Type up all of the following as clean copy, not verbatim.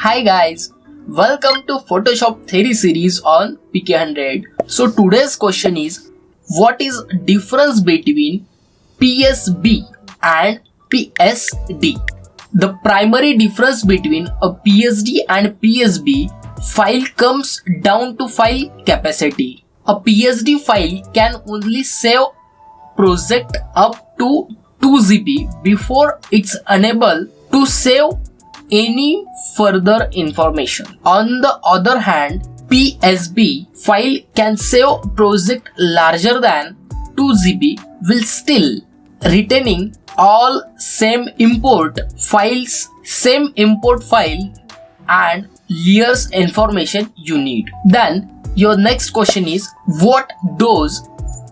Hi guys, welcome to Photoshop theory series on PK100. So today's question is, what is difference between PSD and PSD? The primary difference between a PSD and PSD file comes down to file capacity. A PSD file can only save project up to 2 GB before it's unable to save any further information. On the other hand, PSD file can save project larger than 2 GB while still retaining all same import file and layers information you need. Then your next question is, what does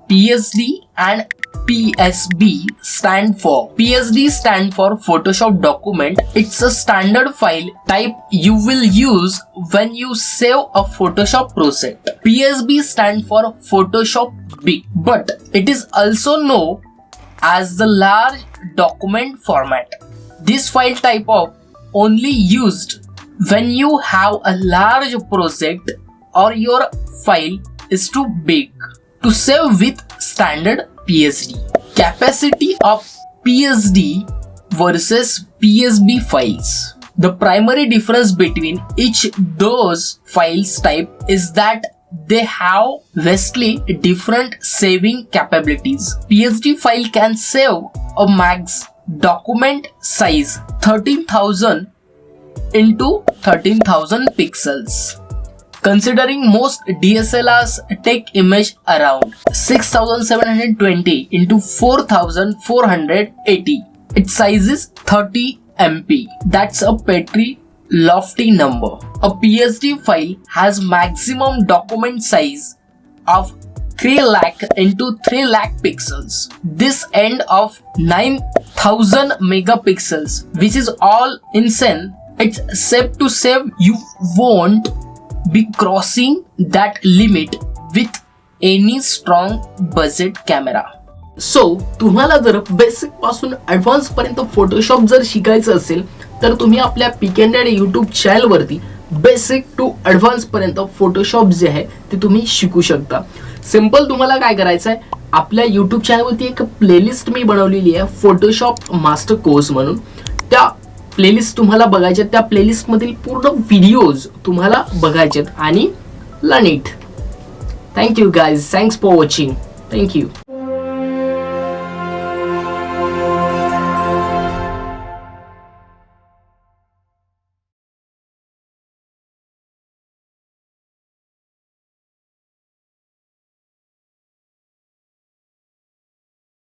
PSD and PSD stand for? PSD stand for Photoshop document. It's a standard file type you will use when you save a Photoshop project. PSD stand for Photoshop Big, but it is also known as the large document format. This file type of only used when you have a large project or your file is too big to save with standard PSD. Capacity of PSD versus PSD files. The primary difference between each those files type is that they have vastly different saving capabilities. PSD file can save a max document size 13,000 into 13,000 pixels. Considering most DSLRs take image around 6720 into 4480, its size is 30 MP. That's a pretty lofty number. A PSD file has maximum document size of 3 lakh into 3 lakh pixels. This end of 9000 megapixels, which is all insane. It's safe to say you won't be crossing that limit with any strong budget camera. So तुम्हाला जर basic पासून advance पर्यंत Photoshop जर शिकायचं असेल तर तुम्ही आपल्या PK100 YouTube चॅनल वरती बेसिक टू ॲडव्हान्स पर्यंत फोटोशॉप जे आहे ते तुम्ही शिकू शकता. सिंपल तुम्हाला काय करायचं आहे, आपल्या YouTube चॅनल वरती एक प्लेलिस्ट मी बनवलेली आहे फोटोशॉप मास्टर कोर्स म्हणून. त्या प्लेलिस्ट तुम्हाला बघायचे, त्या प्लेलिस्ट मधील पूर्ण व्हिडिओज तुम्हाला बघायचे आणि learn it. Thank you guys, thanks for watching. Thank you.